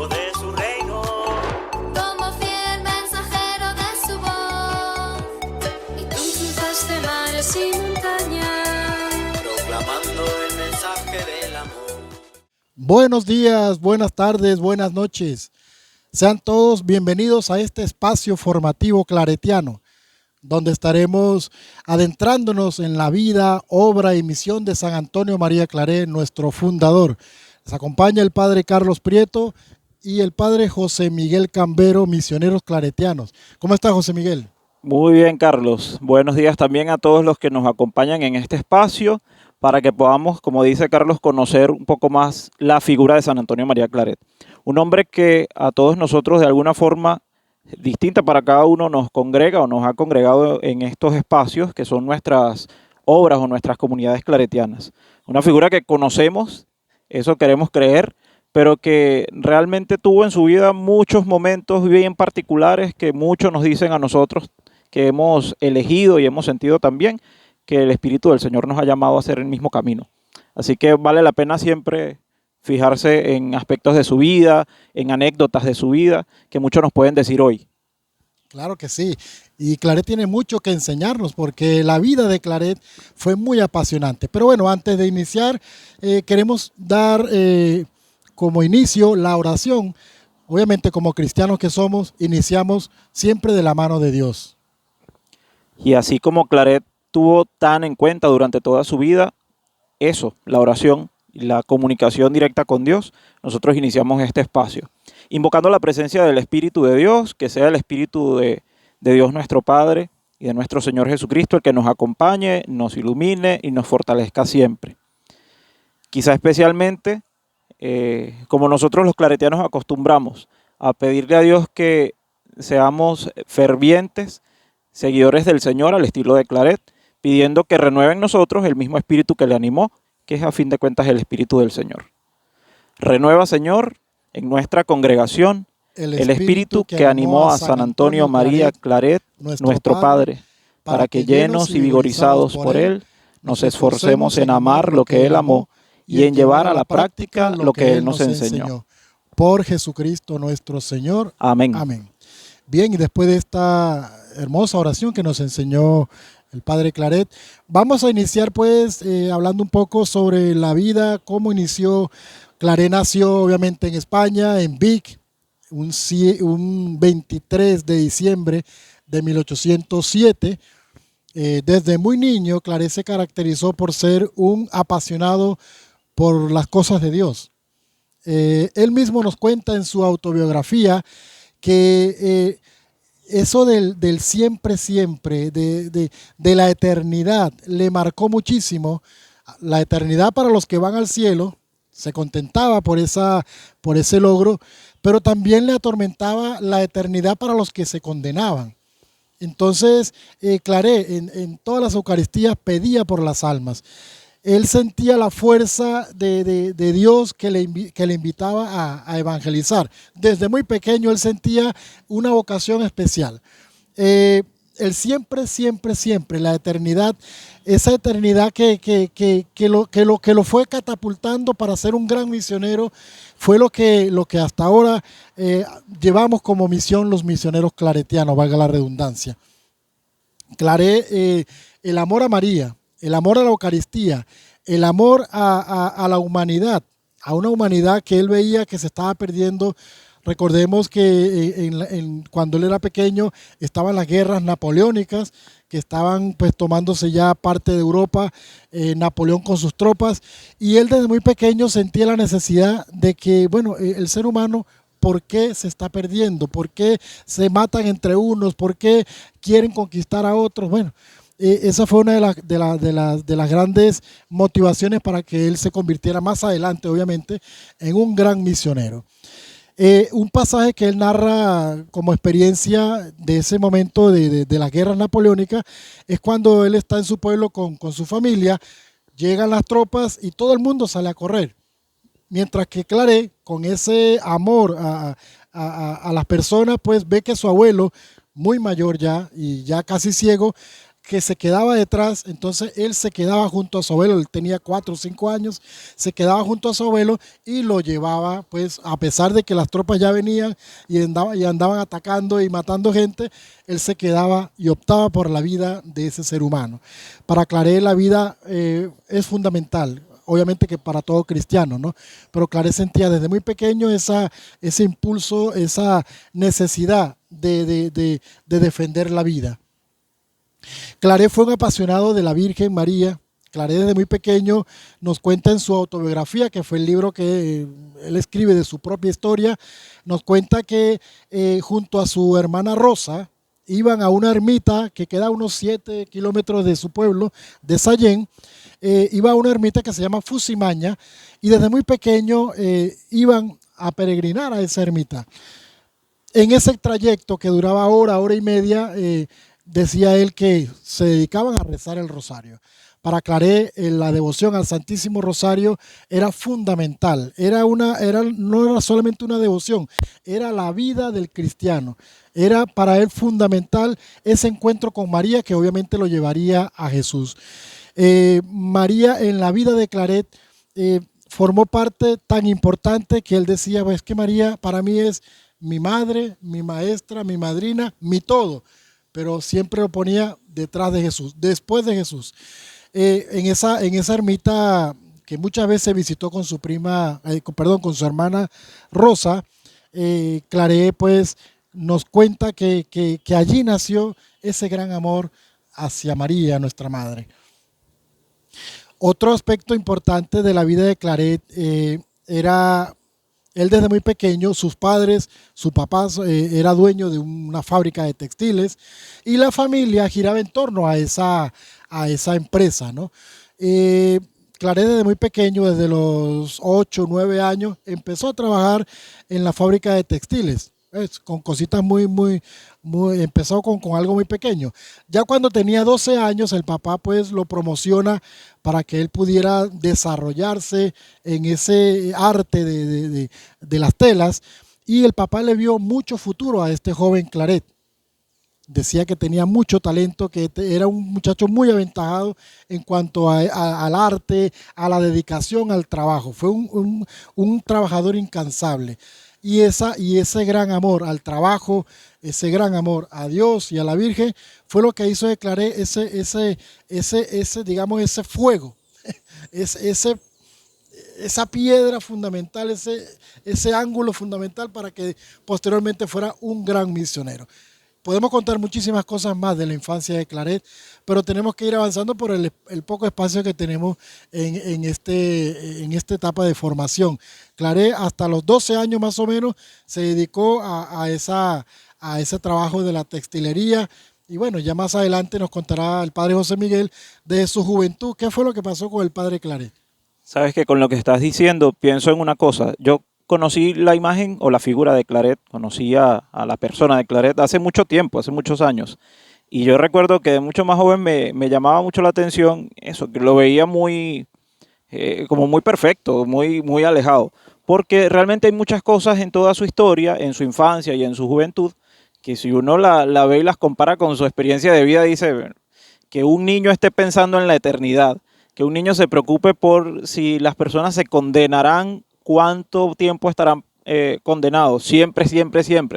testigo de su reino. Como fiel mensajero de su voz, y tú cruzaste mares y montañas, Proclamando el mensaje del amor. Buenos días, buenas tardes, buenas noches. Sean todos bienvenidos a este espacio formativo claretiano, donde estaremos adentrándonos en la vida, obra y misión de San Antonio María Claret, nuestro fundador. Les acompaña el padre Carlos Prieto y el padre José Miguel Cambero, misioneros claretianos. ¿Cómo está, José Miguel? Muy bien, Carlos. Buenos días también a todos los que nos acompañan en este espacio para que podamos, como dice Carlos, conocer un poco más la figura de San Antonio María Claret. Un hombre que a todos nosotros de alguna forma distinta para cada uno nos congrega o nos ha congregado en estos espacios que son nuestras obras o nuestras comunidades claretianas. Una figura que conocemos, eso queremos creer, pero que realmente tuvo en su vida muchos momentos bien particulares que muchos nos dicen a nosotros que hemos elegido y hemos sentido también que el Espíritu del Señor nos ha llamado a hacer el mismo camino. Así que vale la pena siempre fijarse en aspectos de su vida, en anécdotas de su vida, que muchos nos pueden decir hoy. Claro que sí, y Claret tiene mucho que enseñarnos porque la vida de Claret fue muy apasionante. Pero bueno, antes de iniciar, queremos dar como inicio la oración. Obviamente, como cristianos que somos, iniciamos siempre de la mano de Dios. Y así como Claret tuvo tan en cuenta durante toda su vida eso, la oración y la comunicación directa con Dios, nosotros iniciamos este espacio, invocando la presencia del Espíritu de Dios, que sea el Espíritu de Dios nuestro Padre y de nuestro Señor Jesucristo, el que nos acompañe, nos ilumine y nos fortalezca siempre. Quizá especialmente, como nosotros los claretianos acostumbramos a pedirle a Dios que seamos fervientes, seguidores del Señor al estilo de Claret, pidiendo que renueve en nosotros el mismo espíritu que le animó, que es a fin de cuentas el Espíritu del Señor. Renueva, Señor, en nuestra congregación el espíritu que animó a San Antonio María Claret, nuestro Padre, para que llenos y vigorizados por él, nos esforcemos en amar lo que él amó y en llevar a la práctica lo que él nos enseñó. Por Jesucristo nuestro Señor. Amén. Amén. Bien, y después de esta hermosa oración que nos enseñó el padre Claret, vamos a iniciar pues hablando un poco sobre la vida, cómo inició. Claret nació obviamente en España, en Vic, un 23 de diciembre de 1807. Desde muy niño, Claret se caracterizó por ser un apasionado por las cosas de Dios. Él mismo nos cuenta en su autobiografía que eso del siempre, siempre, de la eternidad, le marcó muchísimo. La eternidad para los que van al cielo, se contentaba por ese logro, pero también le atormentaba la eternidad para los que se condenaban. Entonces, Claret en todas las Eucaristías pedía por las almas. Él sentía la fuerza de Dios que le invitaba a evangelizar. Desde muy pequeño él sentía una vocación especial. El siempre, siempre, siempre, la eternidad, esa eternidad que lo fue catapultando para ser un gran misionero, fue lo que hasta ahora llevamos como misión los misioneros claretianos, valga la redundancia. Claret, el amor a María, el amor a la Eucaristía, el amor a la humanidad, a una humanidad que él veía que se estaba perdiendo. Recordemos que cuando él era pequeño estaban las guerras napoleónicas, que estaban pues tomándose ya parte de Europa, Napoleón con sus tropas, y él desde muy pequeño sentía la necesidad de que, bueno, el ser humano, ¿por qué se está perdiendo? ¿Por qué se matan entre unos? ¿Por qué quieren conquistar a otros? Bueno, esa fue una de las grandes motivaciones para que él se convirtiera más adelante, obviamente, en un gran misionero. Un pasaje que él narra como experiencia de ese momento de las guerras napoleónicas es cuando él está en su pueblo con su familia, llegan las tropas y todo el mundo sale a correr. Mientras que Claret, con ese amor a las personas, pues ve que su abuelo, muy mayor ya y ya casi ciego, que se quedaba detrás, entonces él se quedaba junto a su abuelo, él tenía 4 o 5 años, se quedaba junto a su abuelo y lo llevaba, pues a pesar de que las tropas ya venían y andaban atacando y matando gente, él se quedaba y optaba por la vida de ese ser humano. Para Claret la vida es fundamental. Obviamente que para todo cristiano, ¿no? Pero Claret sentía desde muy pequeño ese impulso, esa necesidad de defender la vida. Claret fue un apasionado de la Virgen María. Claret desde muy pequeño nos cuenta en su autobiografía, que fue el libro que él escribe de su propia historia, nos cuenta que junto a su hermana Rosa iban a una ermita que queda a unos 7 kilómetros de su pueblo, de Sallén. Iba a una ermita que se llama Fusimaña y desde muy pequeño iban a peregrinar a esa ermita. En ese trayecto que duraba hora y media, decía él que se dedicaban a rezar el rosario. Para Claret, la devoción al Santísimo Rosario era fundamental, no era solamente una devoción, era la vida del cristiano. Era para él fundamental ese encuentro con María, que obviamente lo llevaría a Jesús. María en la vida de Claret formó parte tan importante que él decía, pues que María para mí es mi madre, mi maestra, mi madrina, mi todo, pero siempre lo ponía detrás de Jesús, después de Jesús. En esa ermita que muchas veces visitó con su con su hermana Rosa, Claret pues nos cuenta que allí nació ese gran amor hacia María, nuestra madre. Otro aspecto importante de la vida de Claret era, él desde muy pequeño, sus padres, su papá era dueño de una fábrica de textiles y la familia giraba en torno a esa empresa, ¿no? Claret desde muy pequeño, desde los 8 o 9 años, empezó a trabajar en la fábrica de textiles. Con cositas empezó con algo muy pequeño. Ya cuando tenía 12 años, el papá pues lo promociona para que él pudiera desarrollarse en ese arte de las telas y el papá le vio mucho futuro a este joven Claret. Decía que tenía mucho talento, que era un muchacho muy aventajado en cuanto al arte, a la dedicación al trabajo. Fue un trabajador incansable. Y ese gran amor al trabajo, ese gran amor a Dios y a la Virgen, fue lo que hizo de Claret digamos, ese fuego, esa piedra fundamental, ese ángulo fundamental para que posteriormente fuera un gran misionero. Podemos contar muchísimas cosas más de la infancia de Claret, pero tenemos que ir avanzando por el poco espacio que tenemos en esta etapa de formación. Claret hasta los 12 años más o menos se dedicó a ese trabajo de la textilería y bueno, ya más adelante nos contará el padre José Miguel de su juventud. ¿Qué fue lo que pasó con el padre Claret? Sabes que con lo que estás diciendo pienso en una cosa. Yo conocí la imagen o la figura de Claret, conocí a la persona de Claret hace mucho tiempo, hace muchos años. Y yo recuerdo que de mucho más joven me llamaba mucho la atención eso, que lo veía como muy perfecto, muy alejado. Porque realmente hay muchas cosas en toda su historia, en su infancia y en su juventud, que si uno la ve y las compara con su experiencia de vida, dice que un niño esté pensando en la eternidad, que un niño se preocupe por si las personas se condenarán, cuánto tiempo estarán condenados, siempre,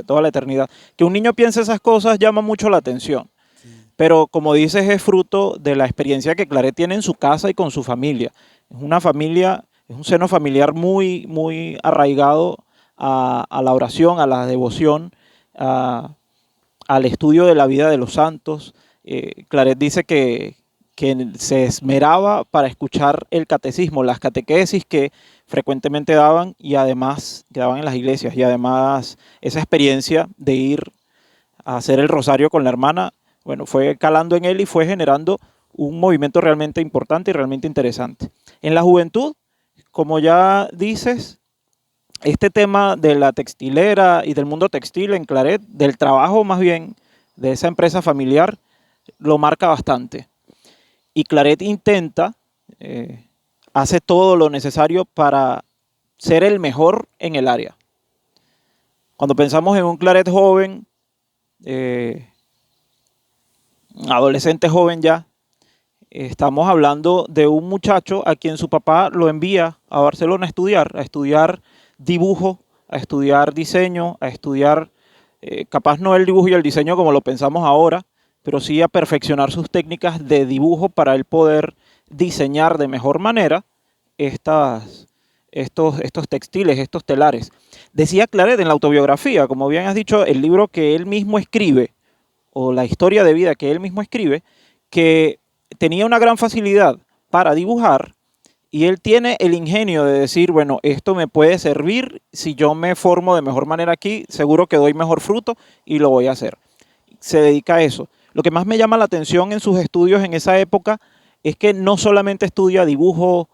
toda la eternidad. Que un niño piense esas cosas llama mucho la atención. Sí. Pero como dices, es fruto de la experiencia que Claret tiene en su casa y con su familia. Es una familia, es un seno familiar muy arraigado a la oración, a la devoción, al estudio de la vida de los santos. Claret dice que se esmeraba para escuchar el catecismo, las catequesis que frecuentemente daban y además que daban en las iglesias, y además esa experiencia de ir a hacer el rosario con la hermana, bueno, fue calando en él y fue generando un movimiento realmente importante y realmente interesante. En la juventud, como ya dices, este tema de la textilera y del mundo textil en Claret, del trabajo más bien de esa empresa familiar, lo marca bastante. Y Claret intenta, hace todo lo necesario para ser el mejor en el área. Cuando pensamos en un Claret joven, adolescente joven ya. Estamos hablando de un muchacho a quien su papá lo envía a Barcelona a estudiar dibujo, a estudiar diseño, a estudiar, capaz no el dibujo y el diseño como lo pensamos ahora, pero sí a perfeccionar sus técnicas de dibujo para él poder diseñar de mejor manera estos textiles, estos telares. Decía Claret en la autobiografía, como bien has dicho, el libro que él mismo escribe, o la historia de vida que él mismo escribe, que tenía una gran facilidad para dibujar y él tiene el ingenio de decir, bueno, esto me puede servir, si yo me formo de mejor manera aquí, seguro que doy mejor fruto y lo voy a hacer. Se dedica a eso. Lo que más me llama la atención en sus estudios en esa época es que no solamente estudia dibujo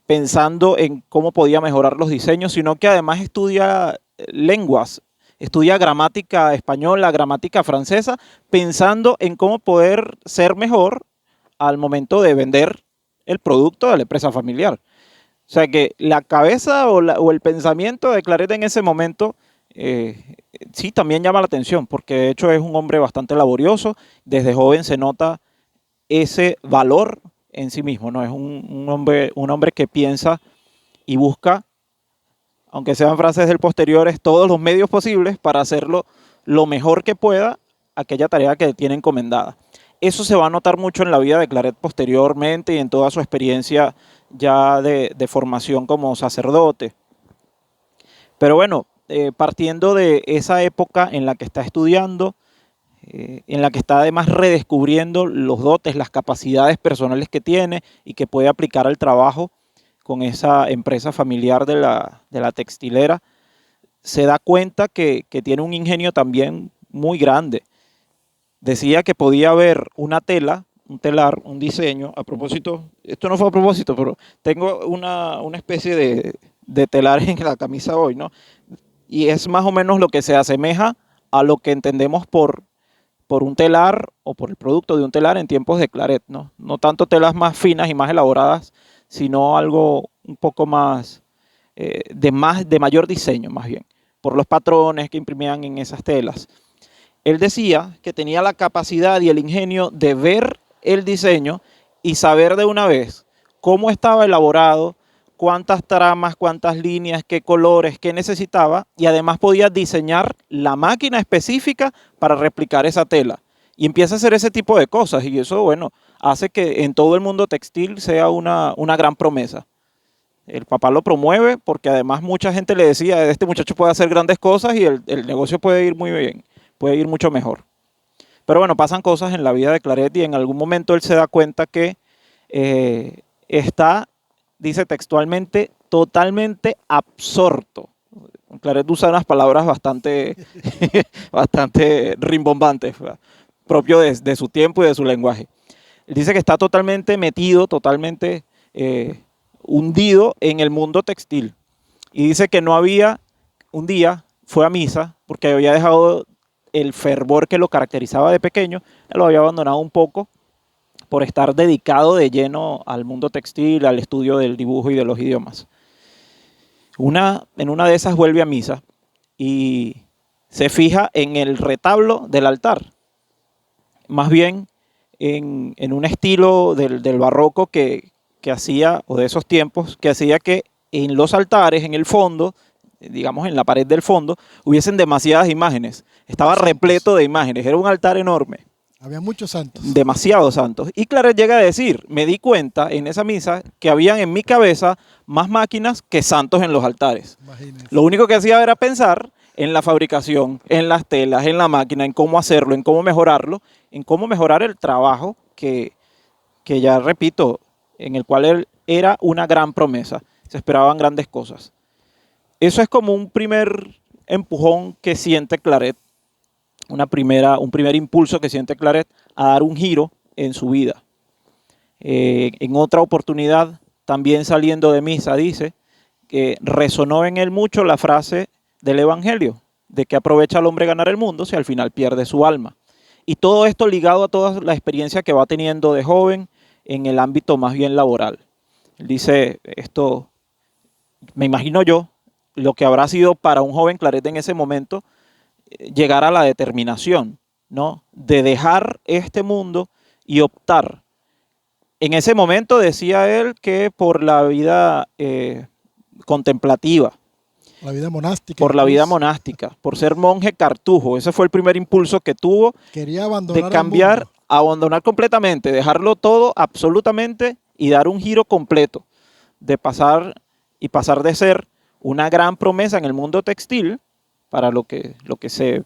pensando en cómo podía mejorar los diseños, sino que además estudia lenguas, estudia gramática española, gramática francesa, pensando en cómo poder ser mejor al momento de vender el producto de la empresa familiar. O sea que la cabeza o el pensamiento de Claret en ese momento sí también llama la atención, porque de hecho es un hombre bastante laborioso, desde joven se nota ese valor en sí mismo, ¿no? Es un hombre que piensa y busca, aunque sean frases del posteriores, todos los medios posibles para hacerlo lo mejor que pueda aquella tarea que tiene encomendada. Eso se va a notar mucho en la vida de Claret posteriormente y en toda su experiencia ya de formación como sacerdote. Pero bueno, partiendo de esa época en la que está estudiando, en la que está además redescubriendo los dotes, las capacidades personales que tiene y que puede aplicar al trabajo con esa empresa familiar de la textilera, se da cuenta que tiene un ingenio también muy grande. Decía que podía ver una tela, un telar, un diseño. A propósito, esto no fue a propósito, pero tengo una especie de telar en la camisa hoy, ¿no? Y es más o menos lo que se asemeja a lo que entendemos por un telar o por el producto de un telar en tiempos de Claret, ¿no? No tanto telas más finas y más elaboradas, sino algo un poco más, de mayor diseño, más bien, por los patrones que imprimían en esas telas. Él decía que tenía la capacidad y el ingenio de ver el diseño y saber de una vez cómo estaba elaborado, cuántas tramas, cuántas líneas, qué colores, qué necesitaba, y además podía diseñar la máquina específica para replicar esa tela. Y empieza a hacer ese tipo de cosas, y eso, bueno, hace que en todo el mundo textil sea una gran promesa. El papá lo promueve porque además mucha gente le decía, este muchacho puede hacer grandes cosas y el negocio puede ir muy bien, puede ir mucho mejor. Pero bueno, pasan cosas en la vida de Claret y en algún momento él se da cuenta que está, dice textualmente, totalmente absorto. Claret usa unas palabras bastante, bastante rimbombantes, propio de su tiempo y de su lenguaje. Él dice que está totalmente metido, totalmente hundido en el mundo textil. Y dice que no había, un día fue a misa porque había dejado el fervor que lo caracterizaba de pequeño, lo había abandonado un poco por estar dedicado de lleno al mundo textil, al estudio del dibujo y de los idiomas. En una de esas vuelve a misa y se fija en el retablo del altar, más bien en un estilo del barroco que hacía, o de esos tiempos, que hacía que en los altares, en el fondo, digamos en la pared del fondo, hubiesen demasiadas imágenes. Estaba repleto de imágenes, era un altar enorme. Había muchos santos. Demasiados santos. Y Claret llega a decir, me di cuenta en esa misa que habían en mi cabeza más máquinas que santos en los altares. Imagínense. Lo único que hacía era pensar en la fabricación, en las telas, en la máquina, en cómo hacerlo, en cómo mejorarlo, en cómo mejorar el trabajo que ya repito, en el cual él era una gran promesa. Se esperaban grandes cosas. Eso es como un primer empujón que siente Claret, un primer impulso que siente Claret a dar un giro en su vida. En otra oportunidad, también saliendo de misa, dice que resonó en él mucho la frase del Evangelio, de que aprovecha al hombre ganar el mundo si al final pierde su alma. Y todo esto ligado a toda la experiencia que va teniendo de joven en el ámbito más bien laboral. Él dice, esto, me imagino yo, lo que habrá sido para un joven Claret en ese momento, llegar a la determinación ¿no? De dejar este mundo y optar. En ese momento decía él que por la vida contemplativa, La vida monástica. por la vida incluso. monástica, por ser monje cartujo. Ese fue el primer impulso que tuvo Quería abandonar de el cambiar, mundo. abandonar completamente, dejarlo todo absolutamente y dar un giro completo, de pasar de ser una gran promesa en el mundo textil para lo que se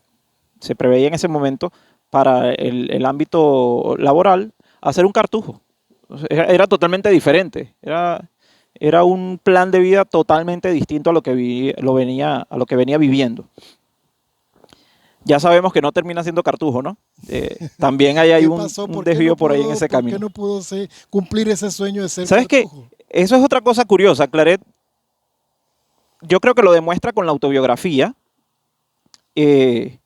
preveía en ese momento para el ámbito laboral, a ser un cartujo. O sea, era totalmente diferente, era un plan de vida totalmente distinto a lo que venía viviendo. Ya sabemos que no termina siendo cartujo, ¿no? También hay ¿Qué un, pasó? un ¿Por qué desvío no por ahí en pudo- ese ¿Por camino. qué no pudo cumplir ese sueño de ser ¿Sabes qué? cartujo? Eso es otra cosa curiosa. Claret, yo creo que lo demuestra con la autobiografía, eh,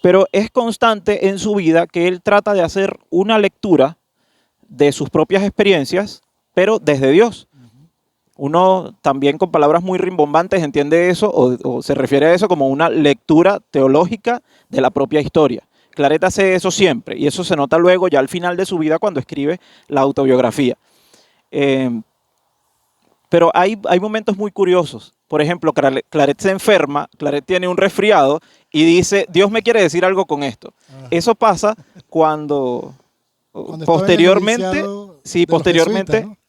pero es constante en su vida que él trata de hacer una lectura de sus propias experiencias, pero desde Dios. Uno también con palabras muy rimbombantes entiende eso o se refiere a eso como una lectura teológica de la propia historia. Claret hace eso siempre y eso se nota luego ya al final de su vida cuando escribe la autobiografía. Pero hay momentos muy curiosos. Por ejemplo, Claret se enferma, Claret tiene un resfriado y dice, Dios me quiere decir algo con esto. Ajá. Eso pasa cuando Cuando estaba en el posteriormente, noviciado sí, de los posteriormente, jesuitas,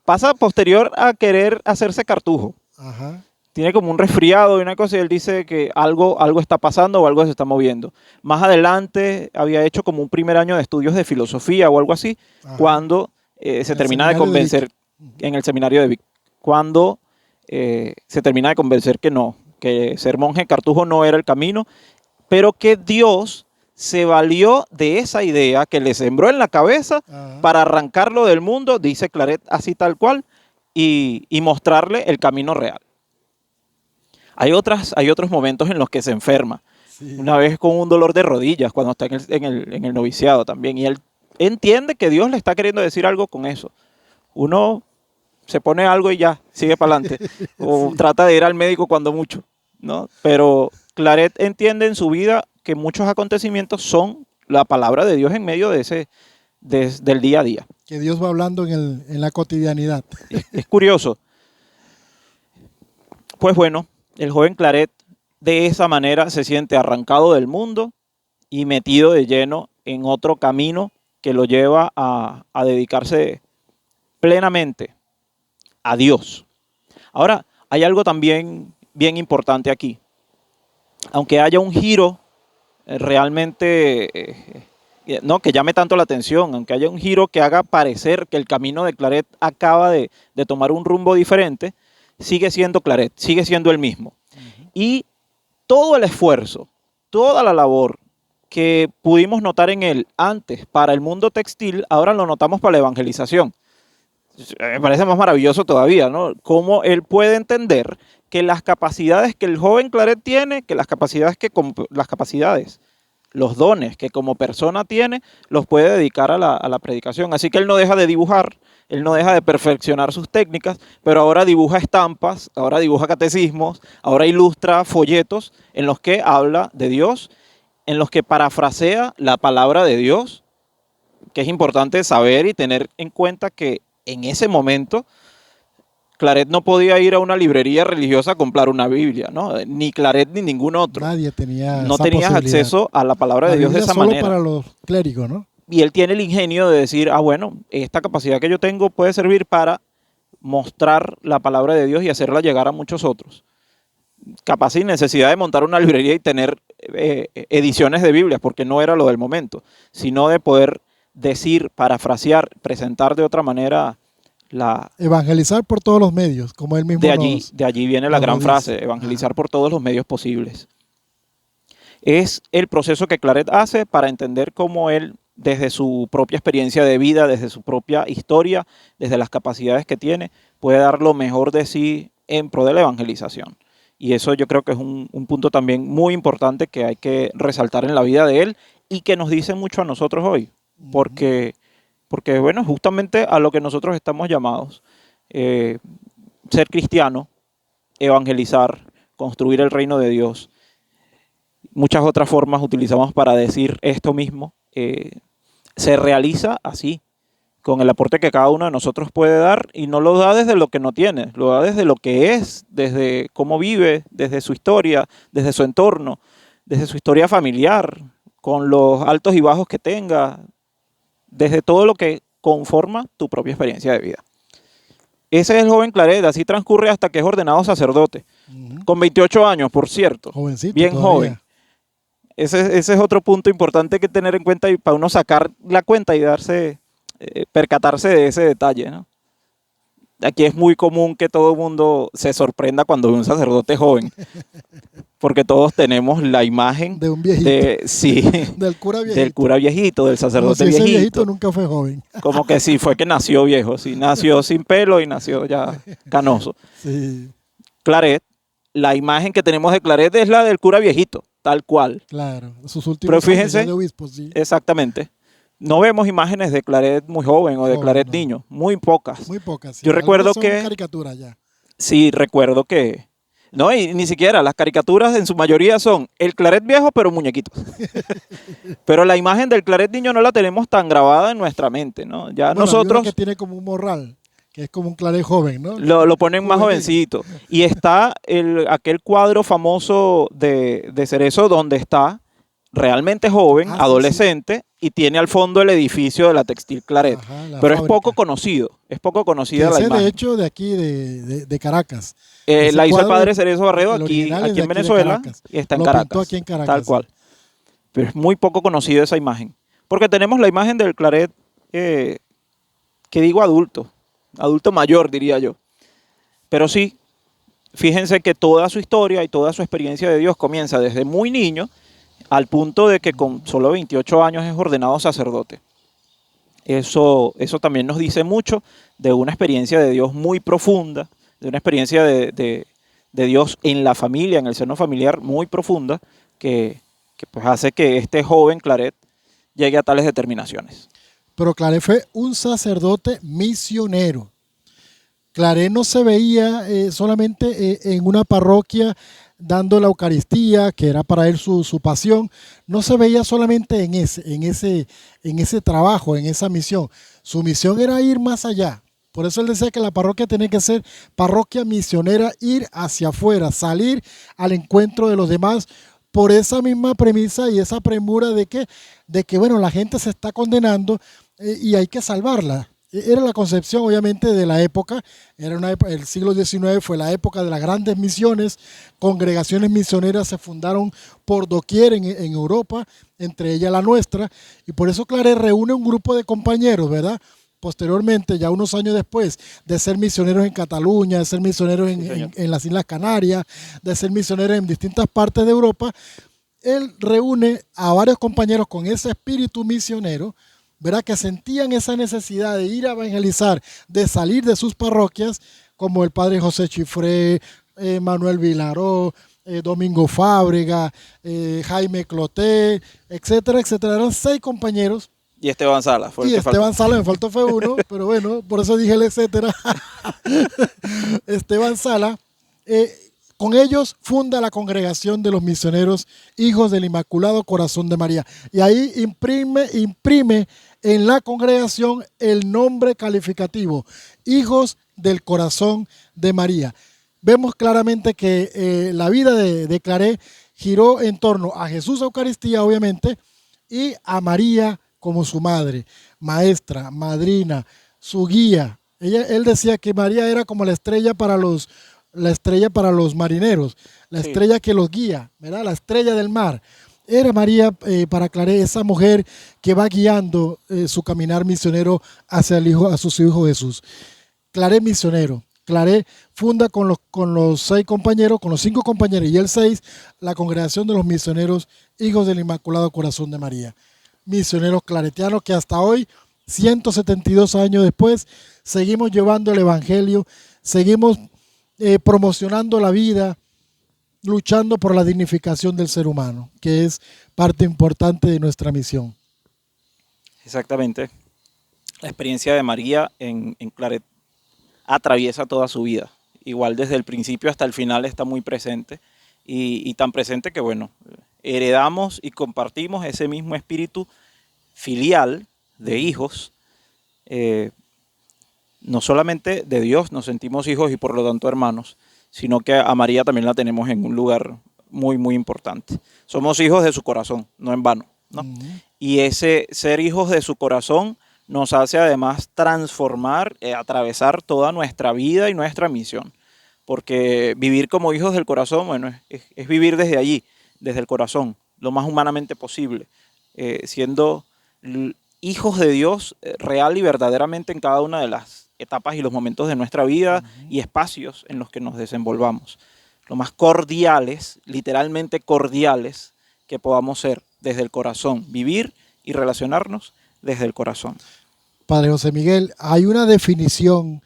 pasa posterior a querer hacerse cartujo. ¿no? Ajá. Tiene como un resfriado y una cosa y él dice que algo está pasando o algo se está moviendo. Más adelante había hecho como un primer año de estudios de filosofía o algo así, Ajá. cuando se el termina de seminario de convencer en el seminario de Vic, cuando se termina de convencer que no, que ser monje cartujo no era el camino, pero que Dios se valió de esa idea que le sembró en la cabeza Ajá. para arrancarlo del mundo, dice Claret así tal cual, y mostrarle el camino real. Hay otros momentos en los que se enferma. Sí. Una vez con un dolor de rodillas, cuando está en el noviciado también. Y él entiende que Dios le está queriendo decir algo con eso. Uno se pone algo y ya, sigue para adelante. O Sí. trata de ir al médico cuando mucho, ¿no? Pero Claret entiende en su vida que muchos acontecimientos son la palabra de Dios en medio del día a día. Que Dios va hablando en la cotidianidad. Es curioso. Pues bueno, el joven Claret de esa manera se siente arrancado del mundo y metido de lleno en otro camino que lo lleva a dedicarse plenamente a Dios. Ahora, hay algo también bien importante aquí. Aunque haya un giro realmente no, que llame tanto la atención, aunque haya un giro que haga parecer que el camino de Claret acaba de tomar un rumbo diferente, sigue siendo Claret, sigue siendo el mismo. Y todo el esfuerzo, toda la labor que pudimos notar en él antes para el mundo textil, ahora lo notamos para la evangelización. Me parece más maravilloso todavía, ¿no? Cómo él puede entender que las capacidades que el joven Claret tiene, que las capacidades, los dones que como persona tiene, los puede dedicar a la predicación. Así que él no deja de dibujar, él no deja de perfeccionar sus técnicas, pero ahora dibuja estampas, ahora dibuja catecismos, ahora ilustra folletos en los que habla de Dios, en los que parafrasea la palabra de Dios, que es importante saber y tener en cuenta que en ese momento Claret no podía ir a una librería religiosa a comprar una Biblia, ¿no? Ni Claret ni ningún otro. Nadie tenía No esa tenías posibilidad. acceso a la palabra de La Dios de Biblia esa solo manera. para los clérigos, ¿no? Y él tiene el ingenio de decir, bueno, esta capacidad que yo tengo puede servir para mostrar la palabra de Dios y hacerla llegar a muchos otros. Capaz sin necesidad de montar una librería y tener ediciones de Biblias, porque no era lo del momento, sino de poder decir, parafrasear, presentar de otra manera Evangelizar por todos los medios, como él mismo de allí viene la nos gran lo frase, dice. evangelizar Ajá. por todos los medios posibles. Es el proceso que Claret hace para entender cómo él, desde su propia experiencia de vida, desde su propia historia, desde las capacidades que tiene, puede dar lo mejor de sí en pro de la evangelización. Y eso yo creo que es un punto también muy importante que hay que resaltar en la vida de él y que nos dice mucho a nosotros hoy. Porque bueno, justamente a lo que nosotros estamos llamados, ser cristiano, evangelizar, construir el reino de Dios. muchas otras formas utilizamos para decir esto mismo, se realiza así, con el aporte que cada uno de nosotros puede dar, y no lo da desde lo que no tiene, lo da desde lo que es, desde cómo vive, desde su historia, desde su entorno, desde su historia familiar, con los altos y bajos que tenga, desde todo lo que conforma tu propia experiencia de vida. Ese es el joven Claret, así transcurre hasta que es ordenado sacerdote, con 28 años, por cierto, Jovencito bien todavía. joven. Ese es otro punto importante que tener en cuenta y para uno sacar la cuenta y percatarse de ese detalle, ¿no? Aquí es muy común que todo el mundo se sorprenda cuando ve un sacerdote joven, porque todos tenemos la imagen De un viejito. Sí, Del cura viejito. del cura viejito, del Como sacerdote si ese viejito viejito. nunca fue joven. Como que sí, fue que nació viejo, sí, nació sin pelo y nació ya canoso. Sí, Claret, la imagen que tenemos de Claret es la del cura viejito, tal cual. claro. Sus últimos Pero años fíjense, ya de obispo, sí. exactamente. No vemos imágenes de Claret muy joven o de Joven, Claret no. niño, muy pocas. Muy pocas. Sí. Yo recuerdo Algunas son que- caricaturas ya. Sí, recuerdo que... No, y ni siquiera, las caricaturas en su mayoría son el Claret viejo, pero muñequito. Pero la imagen del Claret niño no la tenemos tan grabada en nuestra mente, ¿no? Ya Bueno, hay una nosotros que tiene como un morral, que es como un Claret joven, ¿no? lo ponen más Juvenil. jovencito. Y está aquel cuadro famoso de Cerezo donde está realmente joven, Ah, sí, adolescente, y tiene al fondo el edificio de la Textil Claret. Ajá, la Pero es fábrica. poco conocido, es poco conocida la Ese, imagen. de hecho, de aquí, de Caracas. Ese La hizo el cuadro, padre Cerezo Barredo el aquí, original es aquí de en aquí de Venezuela Caracas. y está en Lo Caracas. pintó aquí en Caracas, Tal sí. cual. Pero es muy poco conocido esa imagen. Porque tenemos la imagen del Claret, que digo adulto mayor diría yo. Pero sí, fíjense que toda su historia y toda su experiencia de Dios comienza desde muy niño al punto de que con solo 28 años es ordenado sacerdote. Eso también nos dice mucho de una experiencia de Dios muy profunda, de una experiencia de Dios en la familia, en el seno familiar muy profunda, que pues hace que este joven Claret llegue a tales determinaciones. Pero Claret fue un sacerdote misionero. Claret no se veía solamente en una parroquia dando la Eucaristía, que era para él su pasión. No se veía solamente en ese trabajo, en esa misión. Su misión era ir más allá. Por eso él decía que la parroquia tenía que ser parroquia misionera, ir hacia afuera, salir al encuentro de los demás, por esa misma premisa y esa premura de que bueno, la gente se está condenando y hay que salvarla. Era la concepción, obviamente, de la época. El siglo XIX fue la época de las grandes misiones. Congregaciones misioneras se fundaron por doquier en Europa, entre ellas la nuestra. Y por eso Claret reúne un grupo de compañeros, ¿verdad? Posteriormente, ya unos años después, de ser misioneros en Cataluña, de ser misioneros en las Islas Canarias, de ser misioneros en distintas partes de Europa, él reúne a varios compañeros con ese espíritu misionero, ¿verdad? Que sentían esa necesidad de ir a evangelizar, de salir de sus parroquias, como el padre José Chifré, Manuel Vilaró, Domingo Fábrega, Jaime Cloté, etcétera, etcétera. Eran 6 compañeros. Y Esteban Sala fue el Y que faltó. Esteban Sala, me faltó fue uno, pero bueno, por eso dije el etcétera. Esteban Sala, con ellos funda la congregación de los misioneros Hijos del Inmaculado Corazón de María. Y ahí imprime en la congregación el nombre calificativo, Hijos del Corazón de María. Vemos claramente que la vida de Claret giró en torno a Jesús Eucaristía, obviamente, y a María como su madre, maestra, madrina, su guía. Él decía que María era como la estrella para los marineros, la Sí. estrella que los guía, ¿verdad? La estrella del mar. Era María para Claret esa mujer que va guiando su caminar misionero hacia su hijo Jesús. Claret misionero. Claret funda con los 6 compañeros, con los 5 compañeros y el 6, la congregación de los misioneros Hijos del Inmaculado Corazón de María. Misioneros claretianos que hasta hoy, 172 años después, seguimos llevando el evangelio, seguimos promocionando la vida, luchando por la dignificación del ser humano, que es parte importante de nuestra misión. Exactamente. La experiencia de María en Claret atraviesa toda su vida. Igual desde el principio hasta el final está muy presente y tan presente que, bueno, heredamos y compartimos ese mismo espíritu filial de hijos. No solamente de Dios nos sentimos hijos y por lo tanto hermanos, sino que a María también la tenemos en un lugar muy, muy importante. Somos hijos de su corazón, no en vano, ¿no? Y ese ser hijos de su corazón nos hace además transformar, atravesar toda nuestra vida y nuestra misión. Porque vivir como hijos del corazón, bueno, es vivir desde allí, desde el corazón, lo más humanamente posible, siendo hijos de Dios real y verdaderamente en cada una de las etapas y los momentos de nuestra vida y espacios en los que nos desenvolvamos. Lo más cordiales, literalmente cordiales, que podamos ser desde el corazón, vivir y relacionarnos desde el corazón. Padre José Miguel, hay una definición,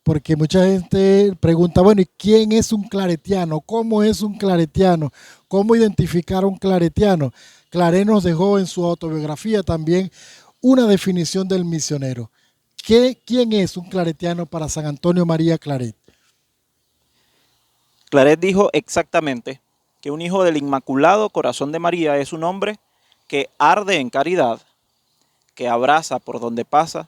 porque mucha gente pregunta, bueno, ¿y quién es un claretiano? ¿Cómo es un claretiano? ¿Cómo identificar a un claretiano? Claret nos dejó en su autobiografía también una definición del misionero. ¿Quién es un claretiano para San Antonio María Claret? Claret dijo exactamente que un hijo del Inmaculado Corazón de María es un hombre que arde en caridad, que abraza por donde pasa,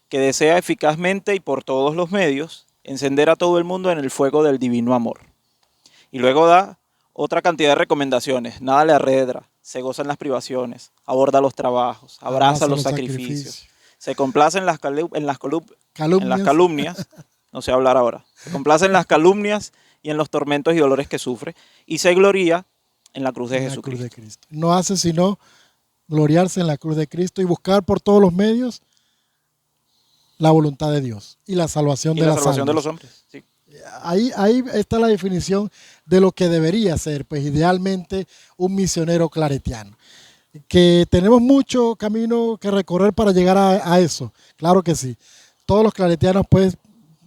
que desea eficazmente y por todos los medios encender a todo el mundo en el fuego del divino amor. Y luego da otra cantidad de recomendaciones. Nada le arredra, se goza en las privaciones, aborda los trabajos, abraza los sacrificios, se complace en las calumnias, no sé hablar ahora, se complace en las calumnias y en los tormentos y dolores que sufre, y se gloría en la cruz de Jesucristo. No hace sino gloriarse en la cruz de Cristo y buscar por todos los medios la voluntad de Dios y la salvación, de los hombres. Sí. Ahí está la definición de lo que debería ser, pues idealmente, un misionero claretiano. Que tenemos mucho camino que recorrer para llegar a eso, claro que sí. Todos los claretianos, pues,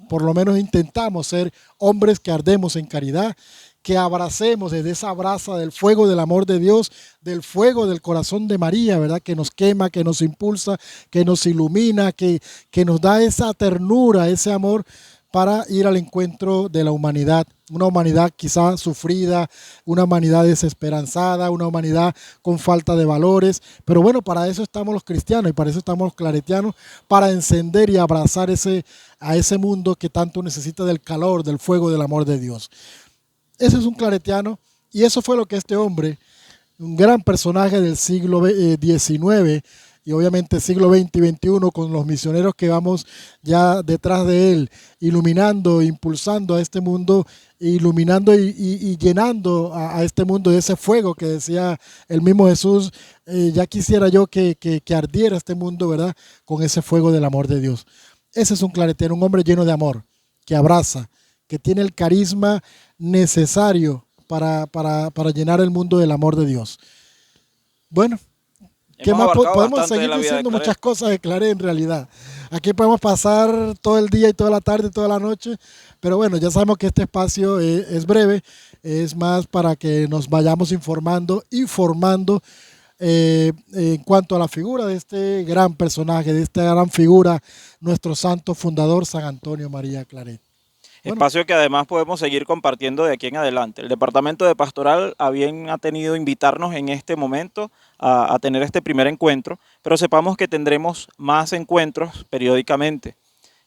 por lo menos intentamos ser hombres que ardemos en caridad, que abracemos desde esa brasa del fuego del amor de Dios, del fuego del corazón de María, ¿verdad? Que nos quema, que nos impulsa, que nos ilumina, que nos da esa ternura, ese amor para ir al encuentro de la humanidad. Una humanidad quizá sufrida, una humanidad desesperanzada, una humanidad con falta de valores. Pero bueno, para eso estamos los cristianos y para eso estamos los claretianos, para encender y abrazar a ese mundo que tanto necesita del calor, del fuego, del amor de Dios. Ese es un claretiano y eso fue lo que este hombre, un gran personaje del siglo XIX y obviamente siglo XX y XXI, con los misioneros que vamos ya detrás de él, iluminando, impulsando a este mundo, iluminando y llenando a este mundo de ese fuego que decía el mismo Jesús. Ya quisiera yo que ardiera este mundo, ¿verdad?, con ese fuego del amor de Dios. Ese es un claretiano, un hombre lleno de amor, que abraza, que tiene el carisma necesario para llenar el mundo del amor de Dios. Bueno, ¿qué más podemos seguir diciendo? Muchas cosas de Claret en realidad. Aquí podemos pasar todo el día y toda la tarde y toda la noche, pero bueno, ya sabemos que este espacio es breve, es más para que nos vayamos informando y formando en cuanto a la figura de este gran personaje, de esta gran figura, nuestro santo fundador, San Antonio María Claret. Espacio que además podemos seguir compartiendo de aquí en adelante. El Departamento de Pastoral ha tenido invitarnos en este momento a tener este primer encuentro, pero sepamos que tendremos más encuentros periódicamente.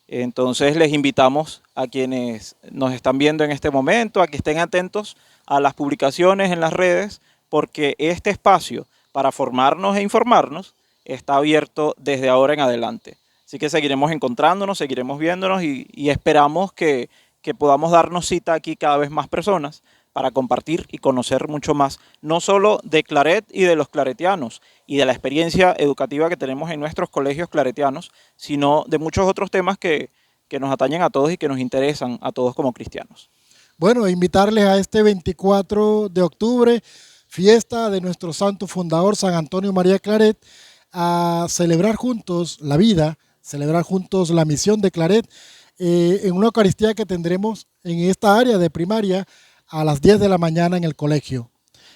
Entonces les invitamos a quienes nos están viendo en este momento a que estén atentos a las publicaciones en las redes, porque este espacio para formarnos e informarnos está abierto desde ahora en adelante. Así que seguiremos encontrándonos, seguiremos viéndonos y esperamos que podamos darnos cita aquí cada vez más personas para compartir y conocer mucho más, no solo de Claret y de los claretianos y de la experiencia educativa que tenemos en nuestros colegios claretianos, sino de muchos otros temas que nos atañen a todos y que nos interesan a todos como cristianos. Bueno, invitarles a este 24 de octubre, fiesta de nuestro santo fundador San Antonio María Claret, a celebrar juntos la vida, celebrar juntos la misión de Claret, en una Eucaristía que tendremos en esta área de primaria a las 10 de la mañana en el colegio.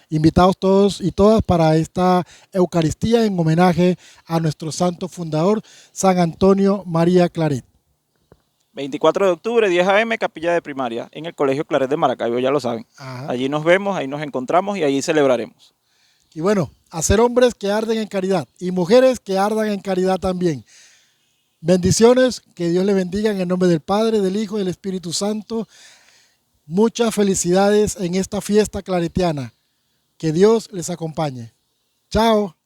Invitados todos y todas para esta Eucaristía en homenaje a nuestro santo fundador, San Antonio María Claret. 24 de octubre, 10 a.m., capilla de primaria, en el Colegio Claret de Maracaibo, ya lo saben. Ajá. Allí nos vemos, ahí nos encontramos y allí celebraremos. Y bueno, hacer hombres que arden en caridad y mujeres que ardan en caridad también. Bendiciones, que Dios les bendiga en el nombre del Padre, del Hijo y del Espíritu Santo. Muchas felicidades en esta fiesta claretiana. Que Dios les acompañe. Chao.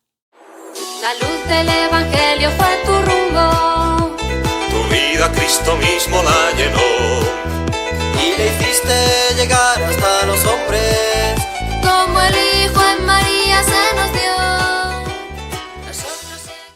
La luz del Evangelio fue tu rumbo. Tu vida Cristo mismo la llenó.